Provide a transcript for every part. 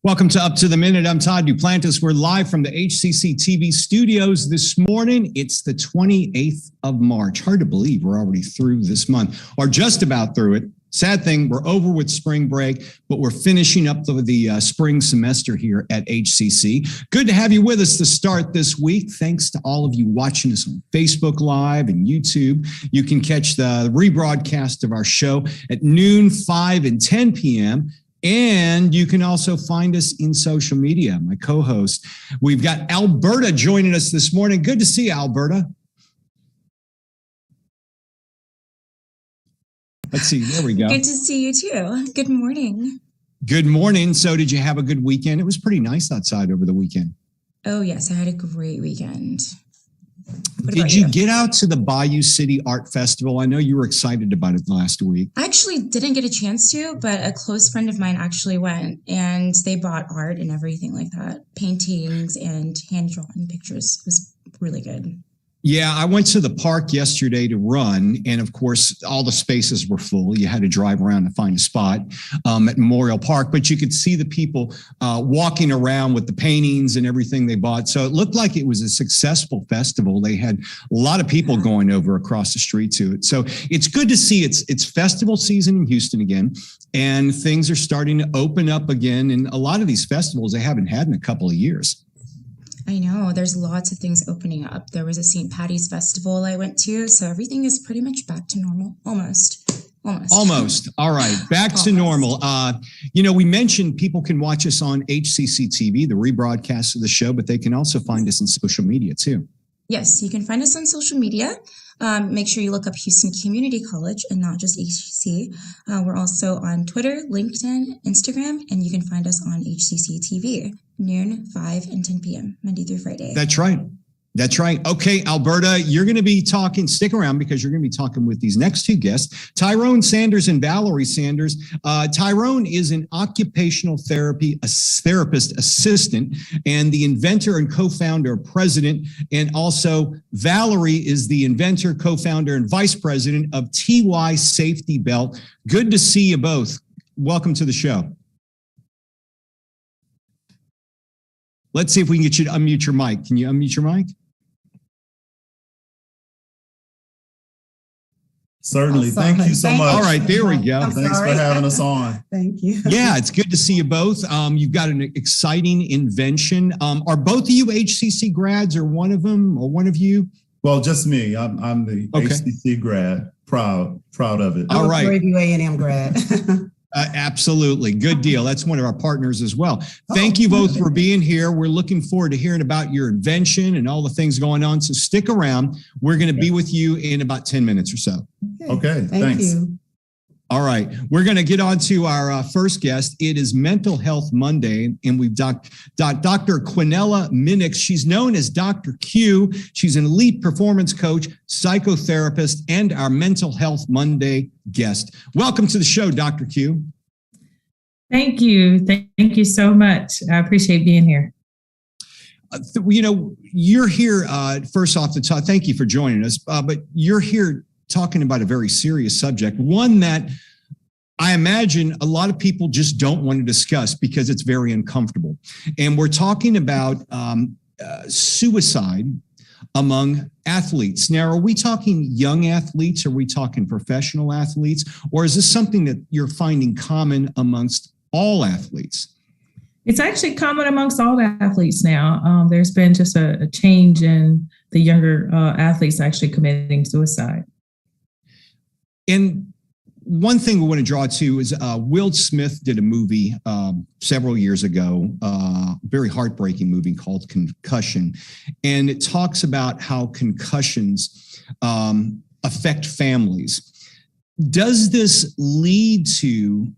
Welcome to Up to the Minute. I'm Todd Duplantis. We're live from the HCCTV studios this morning. It's the 28th of March. Hard to believe we're already through this month, or just about through it. Sad thing, we're over with spring break, but we're finishing up the spring semester here at HCC. Good to have you with us to start this week. Thanks to all of you watching us on Facebook Live and YouTube. You can catch the rebroadcast of our show at noon, 5, and 10 p.m., and you can also find us in social media. My co-host, we've got Alberta joining us this morning. Good to see you, Alberta. Let's see, there we go. Good to see you too. Good morning. Good morning. So did you have a good weekend? It was pretty nice outside over the weekend. Oh yes, I had a great weekend. Did you get out to the Bayou City Art Festival? I know you were excited about it last week. I actually didn't get a chance to, but a close friend of mine actually went, and they bought art and everything like that. Paintings and hand-drawn pictures. It was really good. Yeah, I went to the park yesterday to run, and of course, all the spaces were full. You had to drive around to find a spot at Memorial Park, but you could see the people walking around with the paintings and everything they bought. So it looked like it was a successful festival. They had a lot of people going over across the street to it. So it's good to see it's festival season in Houston again, and things are starting to open up again. And a lot of these festivals they haven't had in a couple of years. I know there's lots of things opening up. There was a St. Patty's festival I went to, so everything is pretty much back to normal. Almost. All right. Back to normal. We mentioned people can watch us on HCCTV, the rebroadcast of the show, but they can also find us in social media too. Yes, you can find us on social media. Make sure you look up Houston Community College and not just HCC. We're also on Twitter, LinkedIn, Instagram, and you can find us on HCCTV, noon, 5, and 10 p.m., Monday through Friday. That's right. Okay, Alberta, you're going to be talking, stick around because you're going to be talking with these next two guests, Tyrone Sanders and Valerie Sanders. Tyrone is an occupational therapist assistant and the inventor and co-founder, president. And also Valerie is the inventor, co-founder, and vice president of TySafetyBelt. Good to see you both. Welcome to the show. Let's see if we can get you to unmute your mic. Can you unmute your mic? Certainly. Thank you so much. All right, there we go. Thanks for having us on. Thank you. Yeah, it's good to see you both. You've got an exciting invention. Are both of you HCC grads, or one of them, or one of you? Well, just me. I'm the HCC grad. Proud of it. All right. I'm a A&M grad. Absolutely. Good deal. That's one of our partners as well. Thank you both for being here. We're looking forward to hearing about your invention and all the things going on. So stick around. We're going to be with you in about 10 minutes or so. Okay. Thank Thanks. you. All right. We're going to get on to our first guest. It is Mental Health Monday, and we've got Dr. Quinella Minix. She's known as Dr. Q. She's an elite performance coach, psychotherapist, and our Mental Health Monday guest. Welcome to the show, Dr. Q. Thank you. Thank you so much. I appreciate being here. You're here, first off the top, thank you for joining us, but you're here talking about a very serious subject, one that I imagine a lot of people just don't want to discuss because it's very uncomfortable. And we're talking about suicide among athletes. Now, are we talking young athletes? Are we talking professional athletes? Or is this something that you're finding common amongst all athletes? It's actually common amongst all athletes now. There's been just a change in the younger athletes actually committing suicide. And one thing we want to draw to is Will Smith did a movie several years ago, very heartbreaking movie called Concussion. And it talks about how concussions affect families. Does this lead to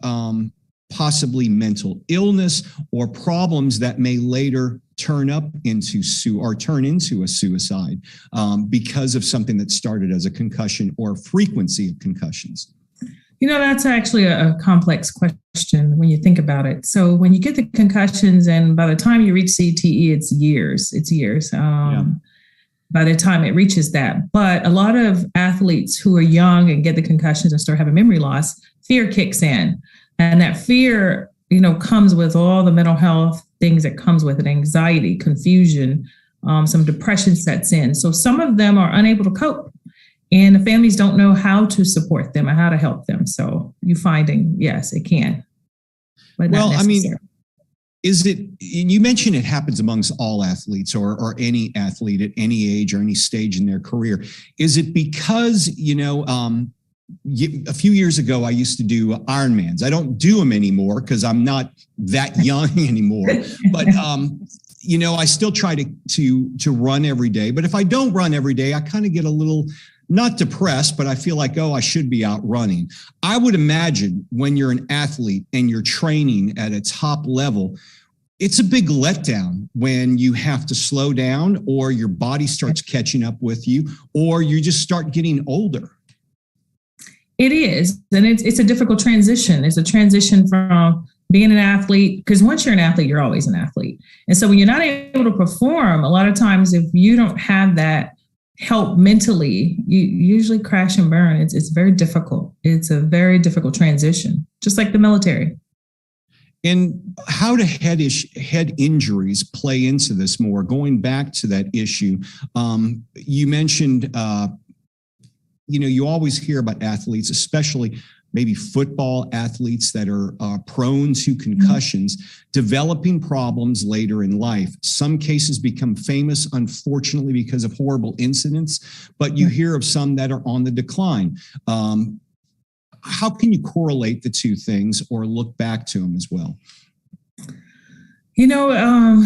possibly mental illness or problems that may later turn into a suicide because of something that started as a concussion or frequency of concussions? That's actually a complex question when you think about it. So when you get the concussions and by the time you reach CTE, it's years. By the time it reaches that. But a lot of athletes who are young and get the concussions and start having memory loss, fear kicks in. And that fear comes with all the mental health things that comes with it, anxiety, confusion, some depression sets in. So some of them are unable to cope, and the families don't know how to support them and how to help them. So you finding, yes, it can. But well, I mean, is it, you mentioned it happens amongst all athletes or any athlete at any age or any stage in their career. Is it because, a few years ago, I used to do Ironmans. I don't do them anymore because I'm not that young anymore. But, I still try to run every day. But if I don't run every day, I kind of get a little, not depressed, but I feel like, I should be out running. I would imagine when you're an athlete and you're training at a top level, it's a big letdown when you have to slow down or your body starts catching up with you or you just start getting older. It is. And it's a difficult transition. It's a transition from being an athlete, because once you're an athlete, you're always an athlete. And so when you're not able to perform, a lot of times if you don't have that help mentally, you usually crash and burn. It's very difficult. It's a very difficult transition, just like the military. And how do head injuries play into this more? Going back to that issue, you mentioned, you always hear about athletes, especially maybe football athletes that are prone to concussions, developing problems later in life. Some cases become famous, unfortunately, because of horrible incidents, but you hear of some that are on the decline. How can you correlate the two things or look back to them as well? A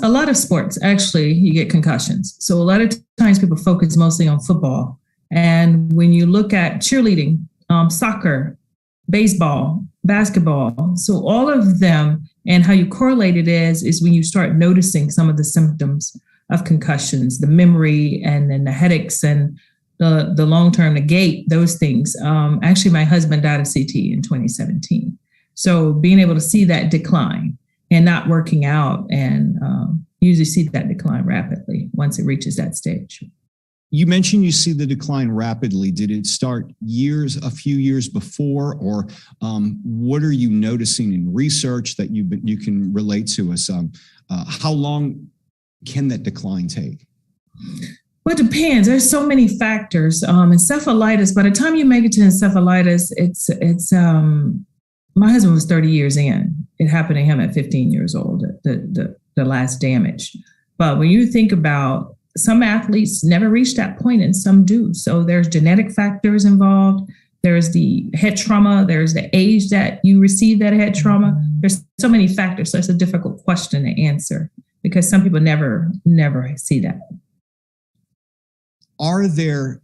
lot of sports, actually, you get concussions. So a lot of times people focus mostly on football. And when you look at cheerleading, soccer, baseball, basketball, so all of them, and how you correlate it is when you start noticing some of the symptoms of concussions, the memory and then the headaches and the long-term, the gait, those things. Actually, my husband died of CT in 2017. So being able to see that decline and not working out and usually see that decline rapidly once it reaches that stage. You mentioned you see the decline rapidly. Did it start a few years before, or what are you noticing in research that you can relate to us? How long can that decline take? Well, it depends. There's so many factors. Encephalitis, by the time you make it to encephalitis, it's my husband was 30 years in. It happened to him at 15 years old, the last damage. But when you think about, some athletes never reach that point and some do. So there's genetic factors involved. There's the head trauma. There's the age that you receive that head trauma. There's so many factors. So it's a difficult question to answer because some people never see that. Are there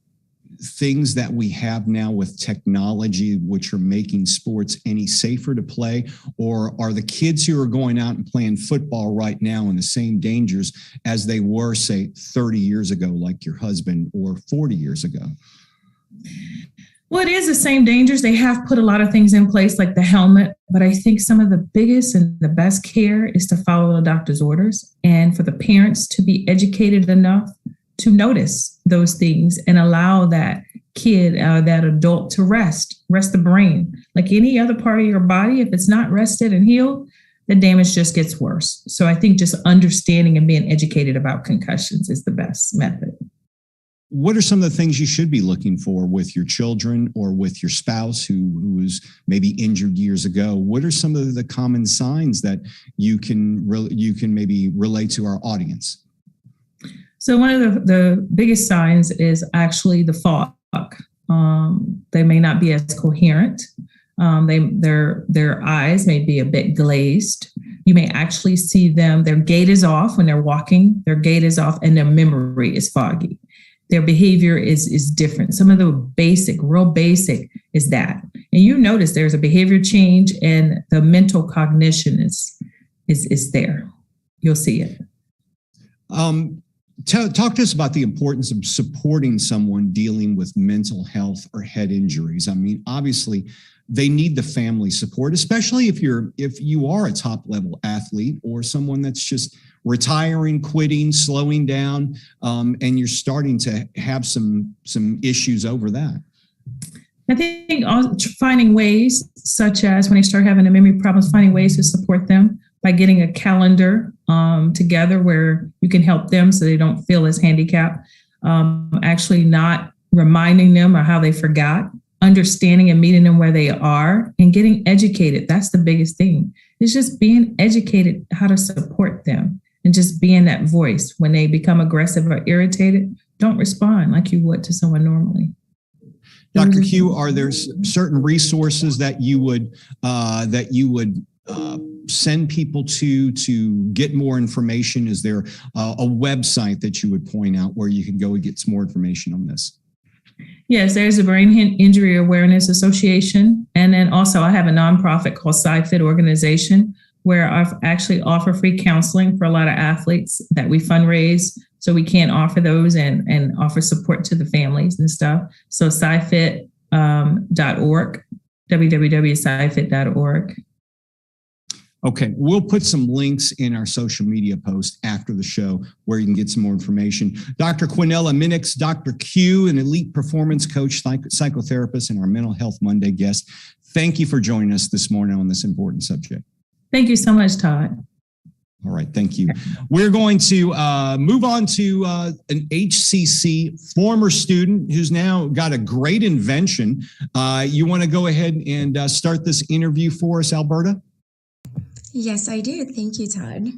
things that we have now with technology which are making sports any safer to play, or are the kids who are going out and playing football right now in the same dangers as they were, say, 30 years ago, like your husband, or 40 years ago? Well, it is the same dangers. They have put a lot of things in place like the helmet, but I think some of the biggest and the best care is to follow the doctor's orders and for the parents to be educated enough to notice those things and allow that kid, that adult to rest the brain. Like any other part of your body, if it's not rested and healed, the damage just gets worse. So I think just understanding and being educated about concussions is the best method. What are some of the things you should be looking for with your children or with your spouse who was maybe injured years ago? What are some of the common signs that you can maybe relate to our audience? So one of the biggest signs is actually the fog. They may not be as coherent. Their eyes may be a bit glazed. You may actually see them, their gait is off when they're walking, their gait is off, and their memory is foggy. Their behavior is different. Some of the real basic is that. And you notice there's a behavior change and the mental cognition is there. You'll see it. Talk to us about the importance of supporting someone dealing with mental health or head injuries. I mean, obviously, they need the family support, especially if you are a top level athlete or someone that's just retiring, quitting, slowing down, and you're starting to have some issues over that. I think finding ways, such as when they start having the memory problems, finding ways to support them by getting a calendar together where you can help them so they don't feel as handicapped. Actually not reminding them or how they forgot, understanding and meeting them where they are and getting educated. That's the biggest thing. It's just being educated how to support them and just being that voice. When they become aggressive or irritated, don't respond like you would to someone normally. Dr. Q, are there certain resources that you would send people to get more information? Is there a website that you would point out where you can go and get some more information on this? Yes, there's a Brain Injury Awareness Association. And then also I have a nonprofit called SciFit Organization, where I actually offer free counseling for a lot of athletes that we fundraise. So we can offer those and offer support to the families and stuff. So SciFit.org, www.scifit.org. Okay, we'll put some links in our social media post after the show where you can get some more information. Dr. Quinella Minix, Dr. Q, an elite performance coach, psychotherapist, and our Mental Health Monday guest. Thank you for joining us this morning on this important subject. Thank you so much, Todd. All right, thank you. We're going to move on to an HCC former student who's now got a great invention. You want to go ahead and start this interview for us, Alberta? Yes, I do. Thank you, Todd.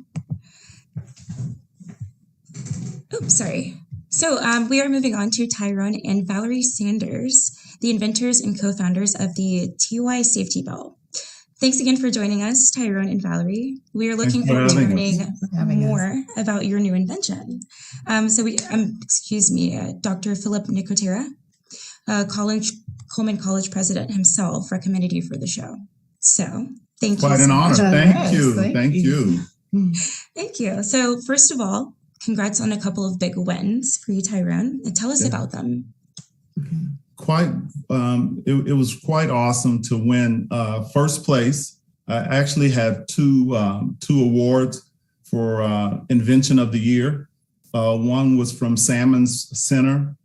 Oh, sorry. So we are moving on to Tyrone and Valerie Sanders, the inventors and co-founders of the TySafetyBelt. Thanks again for joining us, Tyrone and Valerie. We are looking forward to learning more about your new invention. Dr. Philip Nicotera, Coleman College president himself, recommended you for the show. So thank you. Quite an honor. Thank you. Thank you. So first of all, congrats on a couple of big wins for you, Tyrone. And tell us about them. It was quite awesome to win first place. I actually had two awards for Invention of the Year. One was from Salmon's Center,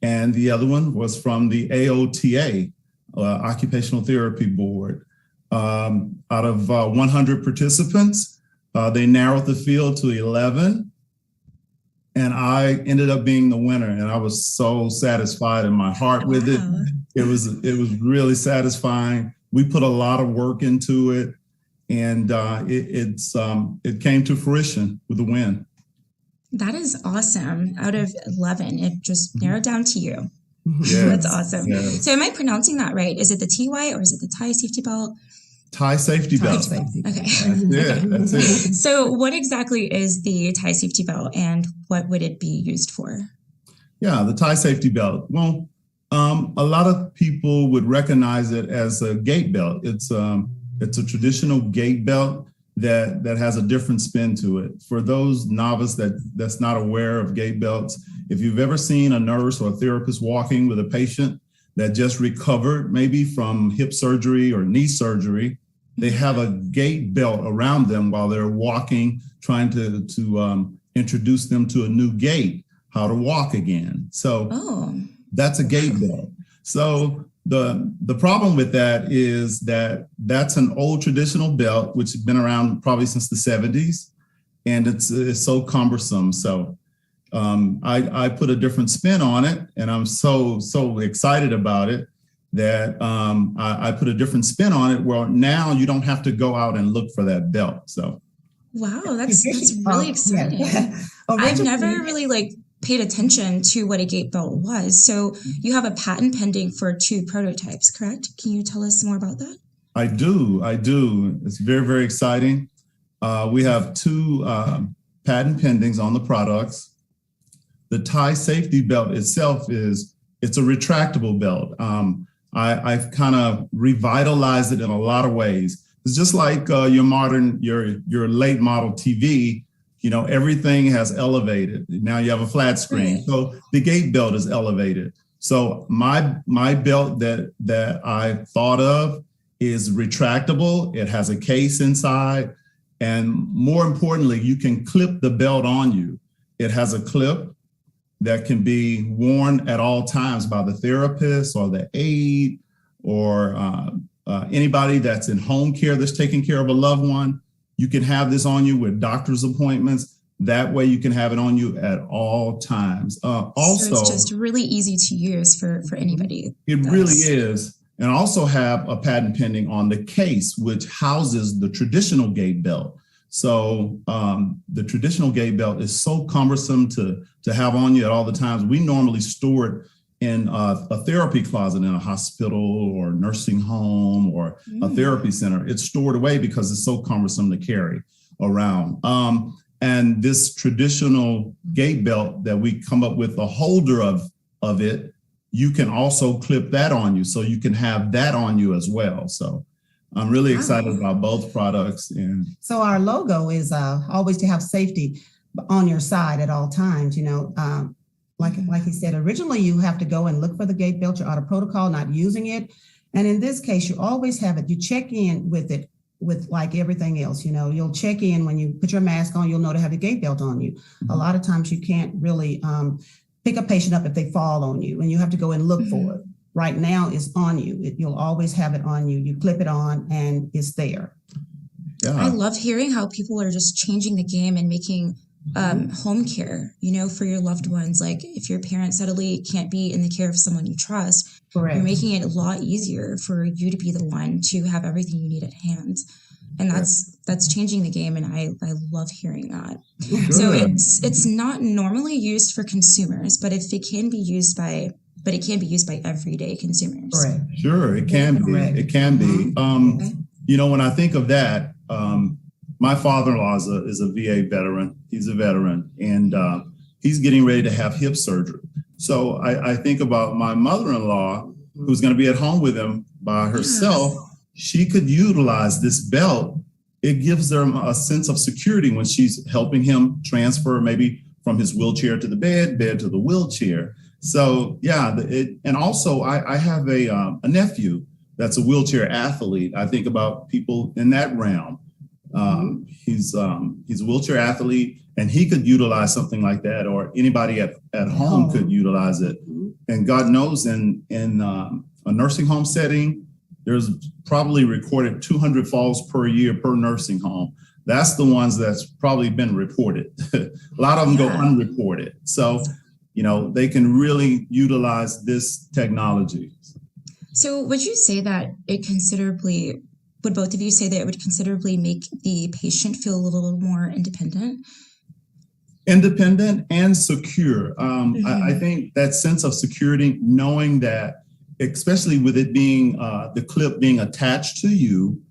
and the other one was from the AOTA, Occupational Therapy Board. Out of 100 participants, they narrowed the field to 11. And I ended up being the winner, and I was so satisfied in my heart with it. It was really satisfying. We put a lot of work into it, and it came to fruition with the win. That is awesome. Out of 11, it just narrowed down to you. Yes. That's awesome. Yes. So am I pronouncing that right? Is it the TY or is it the TySafetyBelt? TySafetyBelt. Okay. That's it. So what exactly is the TySafetyBelt and what would it be used for? Yeah, the TySafetyBelt. Well, a lot of people would recognize it as a gait belt. It's a traditional gait belt that has a different spin to it. For those novice that's not aware of gait belts, if you've ever seen a nurse or a therapist walking with a patient that just recovered maybe from hip surgery or knee surgery, they have a gait belt around them while they're walking, trying to introduce them to a new gait, how to walk again. So that's a gait belt. So the problem with that is that's an old traditional belt, which has been around probably since the 70s, and it's so cumbersome. So I put a different spin on it, and I'm so excited about it that I put a different spin on it. Well, now you don't have to go out and look for that belt. So, wow, that's really exciting. Yeah. I've never really paid attention to what a gait belt was. So you have a patent pending for 2 prototypes, correct? Can you tell us more about that? I do. It's very, very exciting. We have 2 patent pendings on the products. The TySafetyBelt itself it's a retractable belt. I've kind of revitalized it in a lot of ways. It's just like your late model TV. Everything has elevated. Now you have a flat screen. Right. So the gait belt is elevated. So my belt that I thought of is retractable. It has a case inside, and more importantly, you can clip the belt on you. It has a clip that can be worn at all times by the therapist or the aide or anybody that's in home care that's taking care of a loved one, you can have this on you with doctor's appointments. That way you can have it on you at all times. Also, so it's just really easy to use for anybody. It really is. And also have a patent pending on the case, which houses the traditional gait belt. So the traditional gait belt is so cumbersome to have on you at all the times. We normally store it in a therapy closet in a hospital or nursing home or a therapy center. It's stored away because it's so cumbersome to carry around. And this traditional gait belt that we come up with, the holder of it, you can also clip that on you. So you can have that on you as well. So I'm really excited about both products. And so our logo is always to have safety on your side at all times. Like he said, originally you have to go and look for the gait belt. You're out of protocol, not using it. And in this case, you always have it. You check in with it with like everything else. You'll check in when you put your mask on, you'll know to have the gait belt on you. A lot of times you can't really pick a patient up if they fall on you, and you have to go and look for it. Right now it's on you. You'll always have it on you. You clip it on and it's there. Yeah. I love hearing how people are just changing the game and making home care, for your loved ones. Like if your parent suddenly can't be in the care of someone you trust, Correct. You're making it a lot easier for you to be the one to have everything you need at hand. And that's changing the game, and I love hearing that. Good. So it's not normally used for consumers, but it can be used by everyday consumers. Correct. Sure, it can be. Correct. It can be. When I think of that, my father-in-law is a VA veteran. He's a veteran, and he's getting ready to have hip surgery. So I think about my mother-in-law, who's going to be at home with him by herself. She could utilize this belt. It gives them a sense of security when she's helping him transfer maybe from his wheelchair to the bed to the wheelchair. So and also I have a nephew that's a wheelchair athlete. I think about people in that realm. He's a wheelchair athlete, and he could utilize something like that, or anybody at home could utilize it. And God knows in a nursing home setting, there's probably recorded 200 falls per year per nursing home. That's the ones that's probably been reported. A lot of them go unreported. So, they can really utilize this technology. So would you say that would both of you say that it would considerably make the patient feel a little more independent? Independent and secure. I think that sense of security, knowing that, especially with it being the clip being attached to you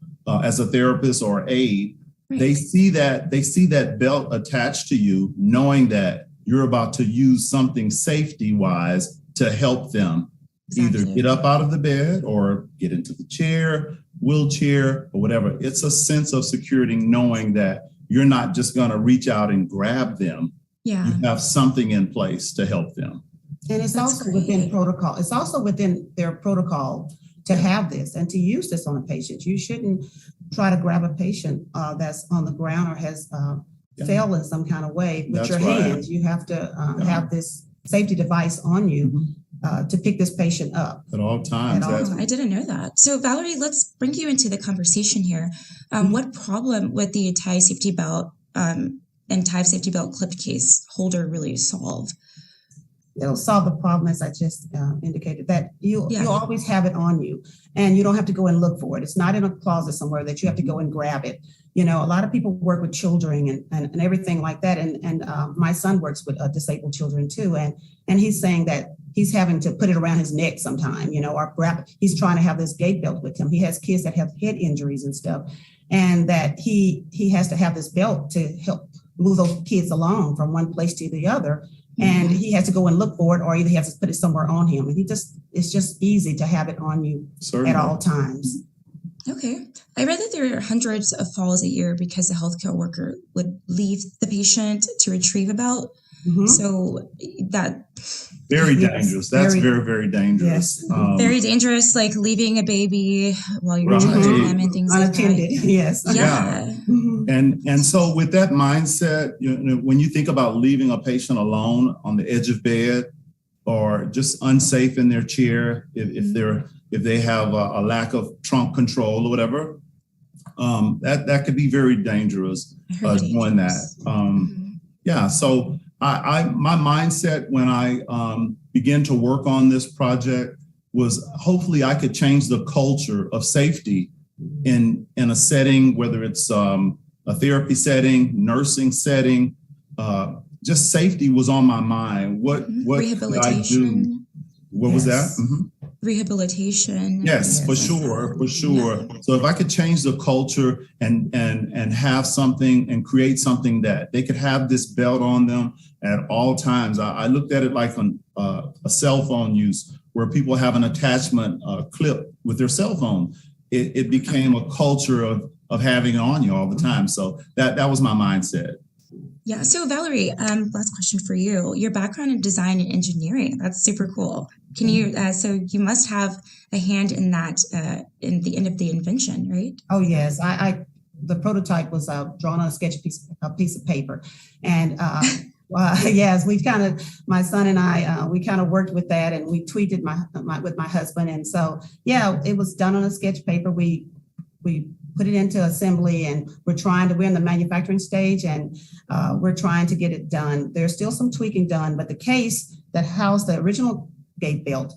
as a therapist or aide, they see that belt attached to you, knowing that you're about to use something safety-wise to help them either get up out of the bed or get into the chair, wheelchair, or whatever. It's a sense of security, knowing that you're not just going to reach out and grab them. Yeah. You have something in place to help them. And it's also within protocol. It's also within their protocol to have this and to use this on a patient. You shouldn't try to grab a patient that's on the ground or has failed in some kind of way with your hands. You have to have this safety device on you to pick this patient up. At all times. I didn't know that. So Valerie, let's bring you into the conversation here. What problem would the TySafetyBelt and TySafetyBelt clip case holder really solve? It'll solve the problem, as I just indicated, that you always have it on you, and you don't have to go and look for it. It's not in a closet somewhere that you have to go and grab it. A lot of people work with children and everything like that. And my son works with disabled children too. And he's saying that he's having to put it around his neck sometime, or grab it. He's trying to have this gait belt with him. He has kids that have head injuries and stuff, and that he has to have this belt to help move those kids along from one place to the other. And he has to go and look for it, or either he has to put it somewhere on him. And it's just easy to have it on you at all times. Okay. I read that there are hundreds of falls a year because the healthcare worker would leave the patient to retrieve a belt. So that very dangerous. That's very, very dangerous. Yes. Very dangerous, like leaving a baby while you're charging them and things unattended. Like that. Yes. Yeah. And so with that mindset, when you think about leaving a patient alone on the edge of bed or just unsafe in their chair, if if they have a lack of trunk control or whatever, that could be very dangerous doing that. Yeah, so my mindset when I began to work on this project was hopefully I could change the culture of safety in a setting, whether it's a therapy setting, nursing setting, just safety was on my mind. What could I do? What was that? Rehabilitation. Yes, for sure. Yeah. So if I could change the culture and have something and create something that they could have this belt on them at all times. I looked at it like a cell phone use where people have an attachment clip with their cell phone. It became a culture of having it on you all the time. So that was my mindset. Yeah. So Valerie, last question for you. Your background in design and engineering, that's super cool. Can you, so you must have a hand in that, in the end of the invention, right? Oh, yes. The prototype was drawn on a sketch piece of paper. And yes, my son and I, we kind of worked with that and we tweaked it with my husband. And so, yeah, it was done on a sketch paper. We put it into assembly and we're in the manufacturing stage and we're trying to get it done. There's still some tweaking done, but the case that housed the original gate belt,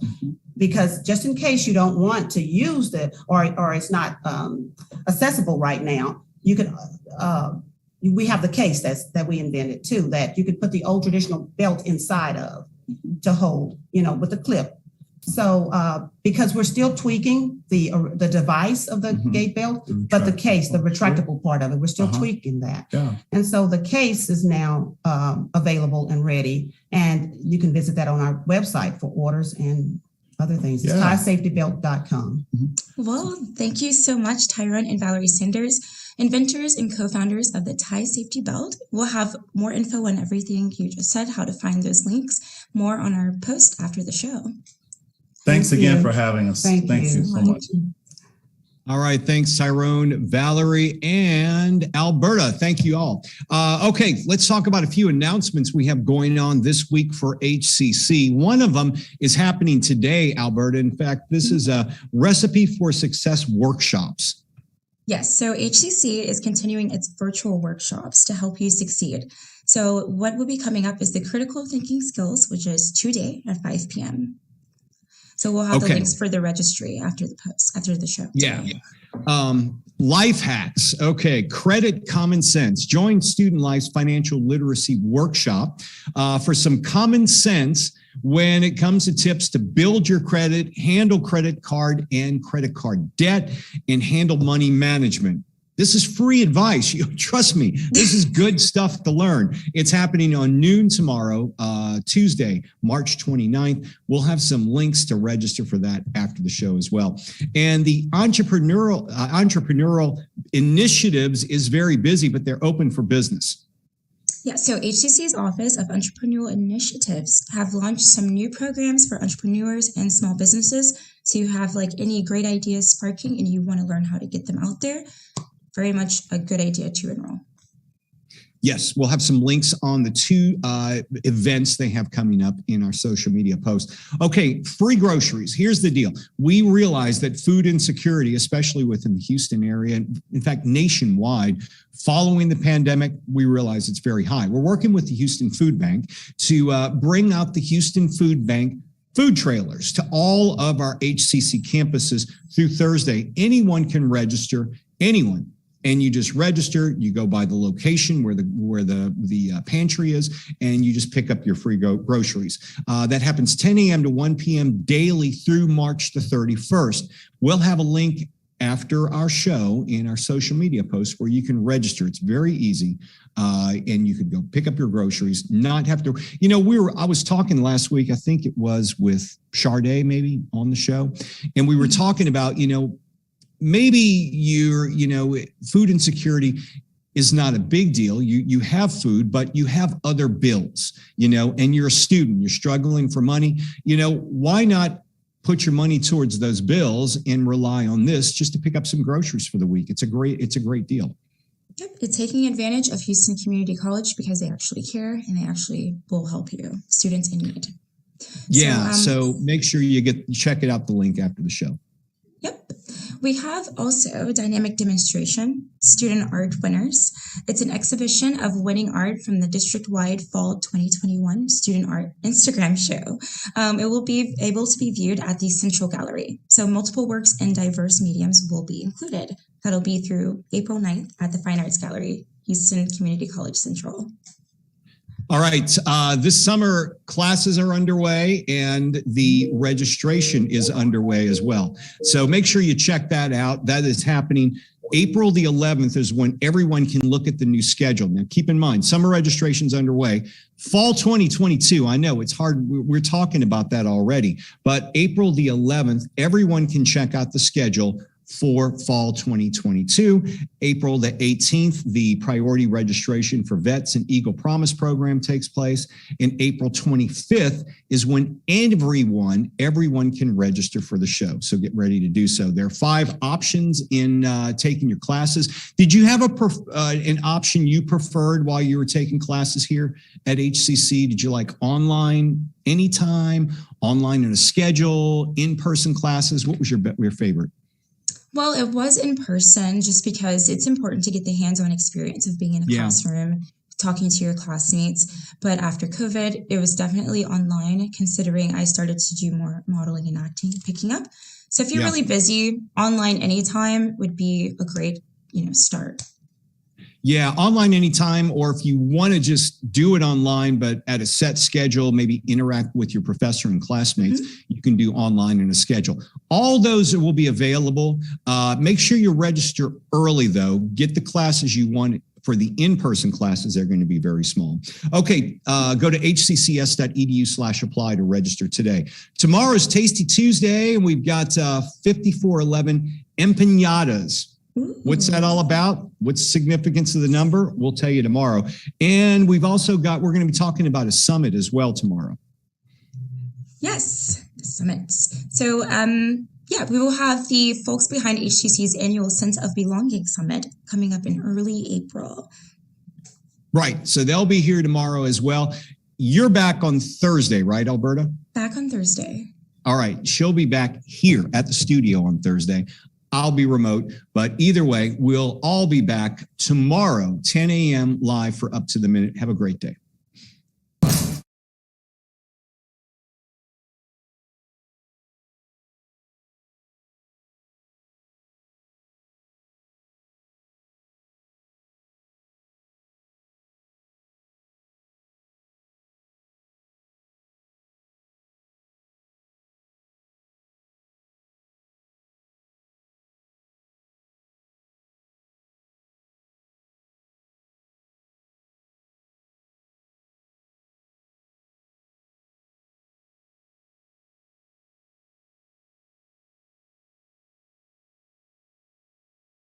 because just in case you don't want to use or it's not accessible right now, you can, we have the case that we invented too, that you could put the old traditional belt inside of to hold, with the clip. So because we're still tweaking the device of the gate belt, but the case, the retractable part of it, we're still tweaking that. Yeah. And so the case is now available and ready, and you can visit that on our website for orders and other things. It's TySafetyBelt.com. Well, thank you so much, Tyrone and Valerie Sanders, inventors and co-founders of the TySafetyBelt. We'll have more info on everything you just said, how to find those links, more on our post after the show. Thanks again for having us. Thank you so much. All right. Thanks, Tyrone, Valerie, and Alberta. Thank you all. Okay, let's talk about a few announcements we have going on this week for HCC. One of them is happening today, Alberta. In fact, this is a Recipe for Success workshops. Yes, so HCC is continuing its virtual workshops to help you succeed. So what will be coming up is the critical thinking skills, which is today at 5 p.m. So we'll have the links for the registry after the show. Yeah. Life hacks. Okay. Credit common sense. Join Student Life's financial literacy workshop for some common sense when it comes to tips to build your credit, handle credit card and credit card debt, and handle money management. This is free advice. Trust me, this is good stuff to learn. It's happening on noon tomorrow, Tuesday, March 29th. We'll have some links to register for that after the show as well. And the entrepreneurial initiatives is very busy, but they're open for business. Yeah, so HCC's Office of Entrepreneurial Initiatives have launched some new programs for entrepreneurs and small businesses. So you have any great ideas sparking and you want to learn how to get them out there. Very much a good idea to enroll. Yes, we'll have some links on the two events they have coming up in our social media posts. Okay, free groceries. Here's the deal. We realize that food insecurity, especially within the Houston area, and in fact, nationwide, following the pandemic, we realize it's very high. We're working with the Houston Food Bank to bring out the Houston Food Bank food trailers to all of our HCC campuses through Thursday. Anyone can register, anyone. And you just register, you go by the location where the pantry is, and you just pick up your free groceries. That happens 10 a.m. to 1 p.m. daily through March the 31st. We'll have a link after our show in our social media posts where you can register. It's very easy. And you could go pick up your groceries, not have to, I was talking last week, I think it was with Sade maybe on the show. And we were talking about, maybe your, food insecurity is not a big deal. You have food, but you have other bills, and you're a student, you're struggling for money. Why not put your money towards those bills and rely on this just to pick up some groceries for the week? It's a great deal. Yep, it's taking advantage of Houston Community College because they actually care and they actually will help you, students in need. Yeah, so make sure you check it out, the link after the show. Yep. We have also dynamic demonstration, student art winners. It's an exhibition of winning art from the district-wide fall 2021 student art Instagram show. It will be able to be viewed at the Central Gallery. So multiple works in diverse mediums will be included. That'll be through April 9th at the Fine Arts Gallery, Houston Community College Central. All right. This summer, classes are underway and the registration is underway as well. So make sure you check that out. That is happening. April the 11th is when everyone can look at the new schedule. Now, keep in mind, summer registration's underway. Fall 2022, I know it's hard. We're talking about that already. But April the 11th, everyone can check out the schedule for fall 2022. April the 18th, the priority registration for Vets and Eagle Promise program takes place. And April 25th is when everyone can register for the show. So get ready to do so. There are 5 options in taking your classes. Did you have an option you preferred while you were taking classes here at HCC? Did you like online anytime, online in a schedule, in-person classes? What was your favorite? Well, it was in person just because it's important to get the hands-on experience of being in a classroom, talking to your classmates. But after COVID, it was definitely online, considering I started to do more modeling and acting, picking up. So if you're really busy, online anytime would be a great, start. Yeah, online anytime, or if you want to just do it online, but at a set schedule, maybe interact with your professor and classmates, you can do online in a schedule. All those will be available. Make sure you register early, though. Get the classes you want. For the in-person classes, they're going to be very small. Okay, go to hccs.edu/apply to register today. Tomorrow's Tasty Tuesday, and we've got 5411 empanadas. What's that all about? What's the significance of the number? We'll tell you tomorrow. And we're going to be talking about a summit as well tomorrow. Yes, the summits. So, we will have the folks behind HCC's annual Sense of Belonging Summit coming up in early April. Right. So they'll be here tomorrow as well. You're back on Thursday, right, Alberta? Back on Thursday. All right. She'll be back here at the studio on Thursday. I'll be remote, but either way, we'll all be back tomorrow, 10 a.m. live for Up to the Minute. Have a great day.